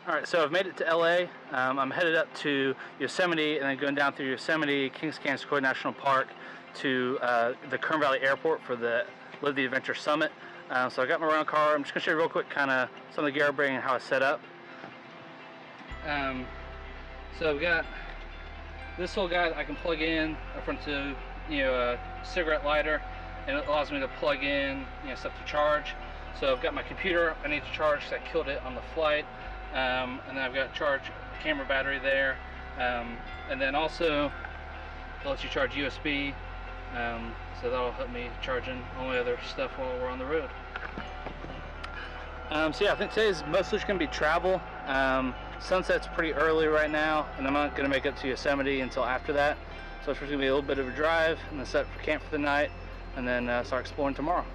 Alright, so I've made it to LA. I'm headed up to Yosemite and then going down through Yosemite, Kings Canyon Sequoia National Park to the Kern Valley Airport for the Live the Adventure Summit. So I got my rental car. I'm just going to show you real quick kind of some of the gear I bring and how I set up. So I've got this little guy that I can plug in up onto a cigarette lighter, and it allows me to plug in stuff to charge. So I've got my computer I need to charge because I killed it on the flight. And then I've got charge camera battery there, and then also it lets you charge USB, so that'll help me charging all my other stuff while we're on the road. So yeah, I think today's mostly just going to be travel. Sunset's pretty early right now, and I'm not going to make it to Yosemite until after that, so it's just going to be a little bit of a drive and then set up for camp for the night, and then start exploring tomorrow.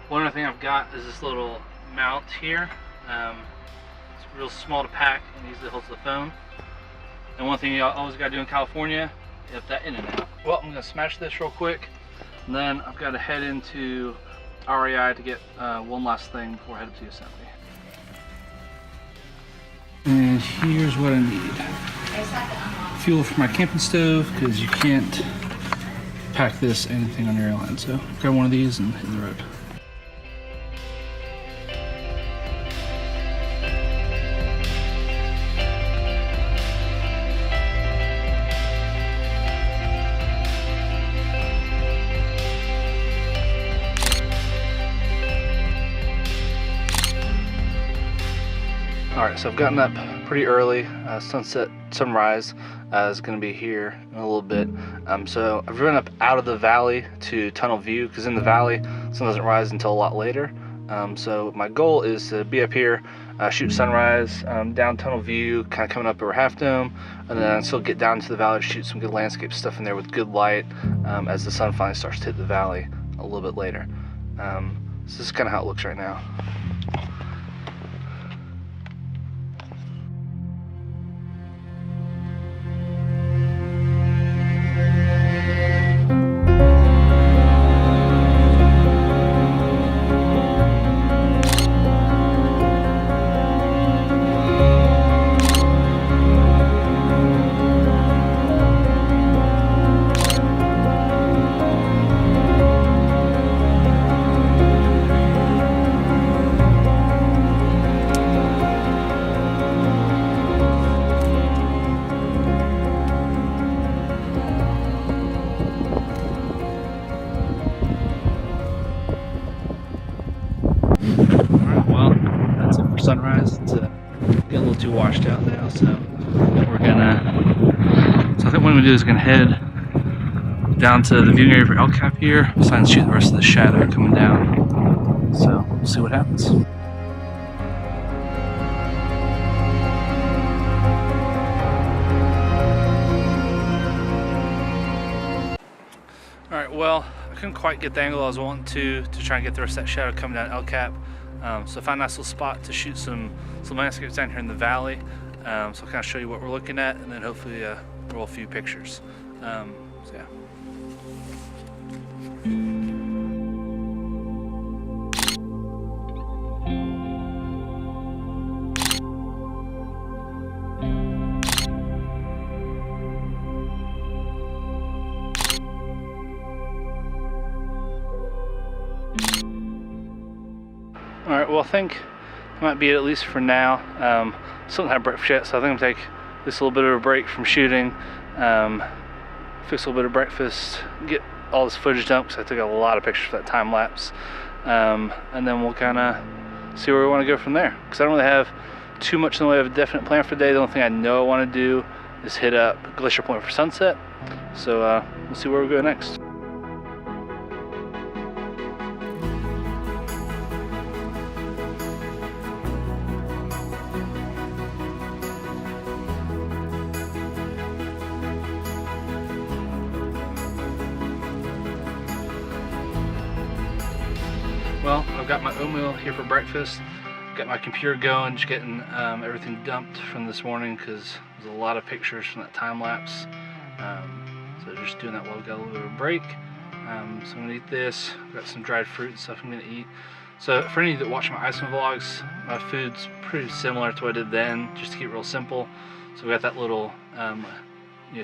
One other thing I've got is this little mount here. It's real small to pack and easily holds the phone. And one thing you always got to do in California, you have that in and out. Well, I'm going to smash this real quick, and then I've got to head into REI to get one last thing before I head up to Yosemite. And here's what I need. Fuel for my camping stove, because you can't pack this anything on your airline. So grab one of these and hit the road. Alright, so I've gotten up pretty early. Sunrise is going to be here in a little bit. So I've driven up out of the valley to Tunnel View, because in the valley, sun doesn't rise until a lot later. So my goal is to be up here, shoot sunrise, down Tunnel View, kind of coming up over Half Dome, and then still get down to the valley to shoot some good landscape stuff in there with good light as the sun finally starts to hit the valley a little bit later. So this is kind of how it looks right now. Sunrise. It's getting a little too washed out now, so we're gonna. So I think what I'm gonna do is gonna head down to the viewing area for LCAP here, so I can shoot the rest of the shadow coming down. So we'll see what happens. All right, well, I couldn't quite get the angle I was wanting to try and get the rest of that shadow coming down LCAP. So I found a nice little spot to shoot some landscapes down here in the valley. So I'll kind of show you what we're looking at, and then hopefully roll a few pictures. So yeah. Alright, well I think I might be it at least for now. Still haven't had breakfast yet, so I think I'm going to take this little bit of a break from shooting, fix a little bit of breakfast, get all this footage done, because I took a lot of pictures for that time lapse, and then we'll kind of see where we want to go from there, because I don't really have too much in the way of a definite plan for the day. The only thing I know I want to do is hit up Glacier Point for sunset, so we'll see where we go next. Well, I've got my oatmeal here for breakfast. Got my computer going, just getting everything dumped from this morning, because there's a lot of pictures from that time lapse. So just doing that while we got a little bit of a break, So I'm gonna eat this. I've got some dried fruit and stuff I'm gonna eat. So for any of you that watch my Iceland vlogs, my food's pretty similar to what I did then, just to keep it real simple. So we got that little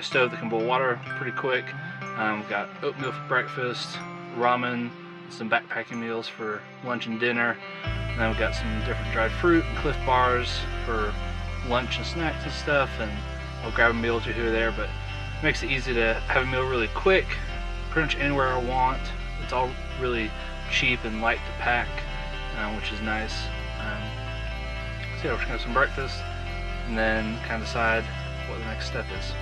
stove that can boil water pretty quick. We've got oatmeal for breakfast, ramen, some backpacking meals for lunch and dinner. And then we've got some different dried fruit and Cliff Bars for lunch and snacks and stuff. And I'll grab a meal or two here or there, but it makes it easy to have a meal really quick, pretty much anywhere I want. It's all really cheap and light to pack, which is nice. So yeah, we're just gonna have some breakfast and then kind of decide what the next step is.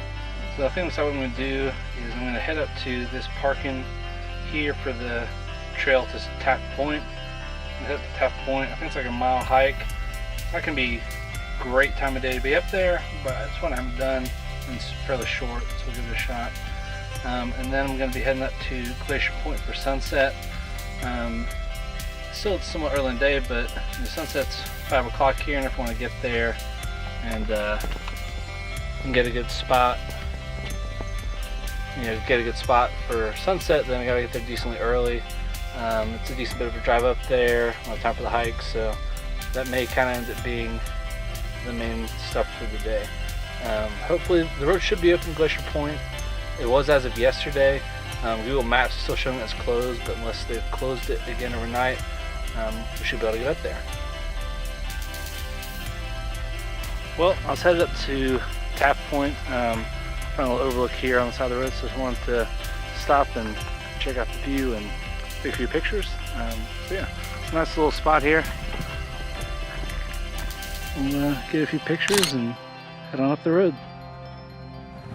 So I think what I'm going to do is I'm going to head up to this parking here for the trail to Taft Point. I'm going to head up to Taft Point. I think it's like a mile hike. That can be a great time of day to be up there, but it's one I haven't done and it's fairly short, so we'll give it a shot. And then I'm going to be heading up to Glacier Point for sunset. Still it's somewhat early in the day, but the sunset's 5 o'clock here, and if I want to get there and get a good spot, get a good spot for sunset, then I gotta get there decently early. It's a decent bit of a drive up there, a lot of time for the hike, so that may kind of end up being the main stuff for the day. Hopefully the road should be open Glacier Point. It was as of yesterday. Google Maps is still showing it's closed, but unless they've closed it again overnight, we should be able to get up there. Well, I was headed up to Taft Point. Found a little overlook here on the side of the road, so I just wanted to stop and check out the view and take a few pictures. So yeah, nice little spot here. We'll get a few pictures and head on up the road.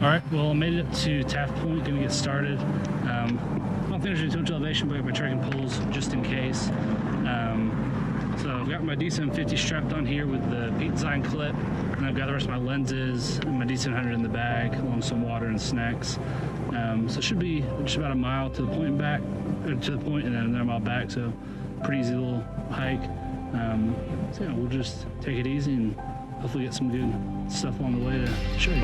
Alright, well I made it up to Taft Point, gonna get started. I don't think there's too much elevation, but I got my trekking poles just in case. So I've got my D750 strapped on here with the Peak Design clip, and I've got the rest of my lenses and my D700 in the bag, along with some water and snacks. So it should be just about a mile to the point and back, or to the point and then another mile back, so pretty easy little hike. So yeah, we'll just take it easy and hopefully get some good stuff along the way to show you.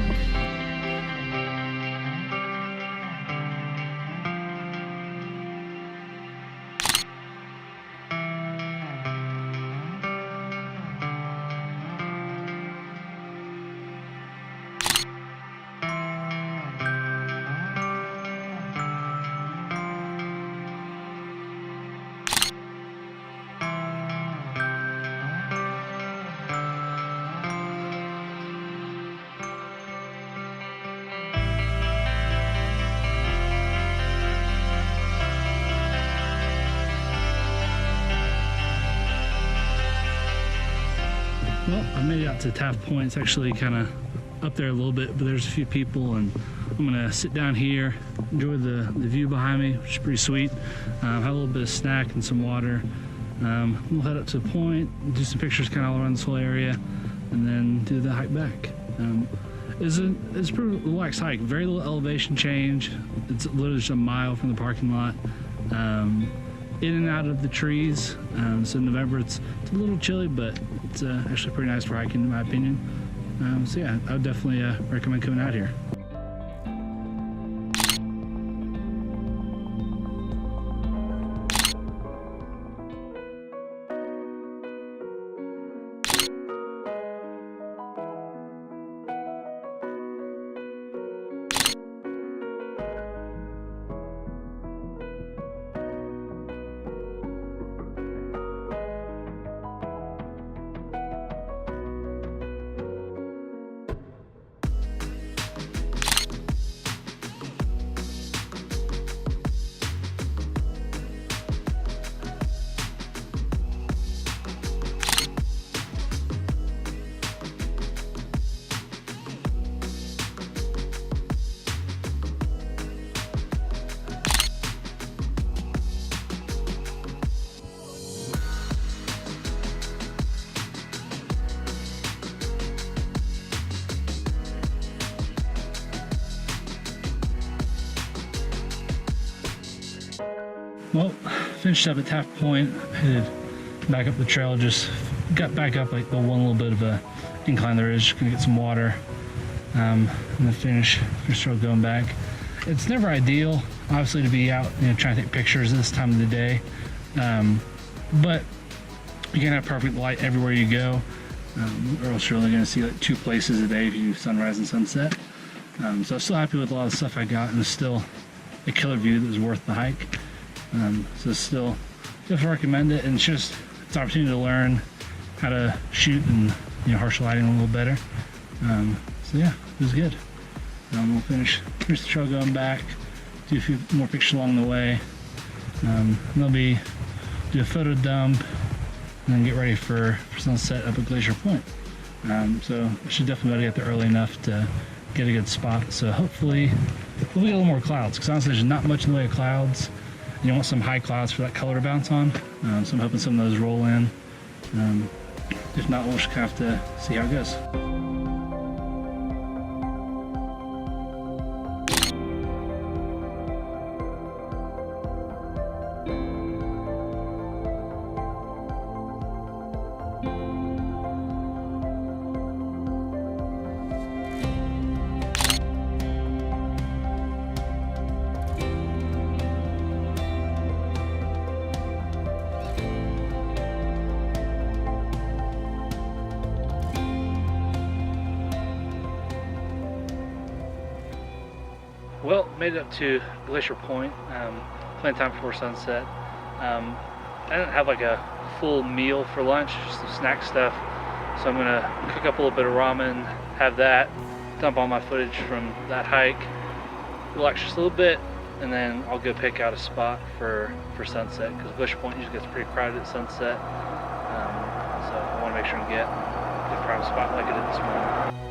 Well, I made it out to Taft Point. It's actually kind of up there a little bit, but there's a few people, and I'm gonna sit down here, enjoy the view behind me, which is pretty sweet. Have a little bit of snack and some water. We'll head up to the point, do some pictures kind of all around this whole area, and then do the hike back. It's a pretty relaxed hike, very little elevation change. It's literally just a mile from the parking lot. In and out of the trees. So in November it's a little chilly, but it's actually pretty nice for hiking in my opinion. So yeah, I would definitely recommend coming out here. Well, finished up at Taft Point, headed back up the trail, just got back up like the one little bit of a incline there is, just gonna get some water, and then finish the trail going back. It's never ideal. obviously to be out, trying to take pictures this time of the day. But you can't have perfect light everywhere you go, or else you're only going to see like 2 places a day if you do sunrise and sunset. So I'm still happy with a lot of the stuff I got, and it's still a killer view that was worth the hike. So still definitely recommend it, and it's an opportunity to learn how to shoot and harsh lighting a little better. So yeah, it was good. We'll finish the trail going back, do a few more pictures along the way. And there'll be do a photo dump, and then get ready for sunset up at Glacier Point. So I should definitely be able to get there early enough to get a good spot. So hopefully we'll get a little more clouds, because honestly there's not much in the way of clouds. You want some high clouds for that color to bounce on. So I'm hoping some of those roll in. If not, we'll just have to see how it goes. Well, made it up to Glacier Point, plenty of time before sunset. I didn't have like a full meal for lunch, just some snack stuff. So I'm gonna cook up a little bit of ramen, have that, dump all my footage from that hike, relax just a little bit, and then I'll go pick out a spot for sunset, because Glacier Point usually gets pretty crowded at sunset. So I wanna make sure and get a prime spot like I did this morning.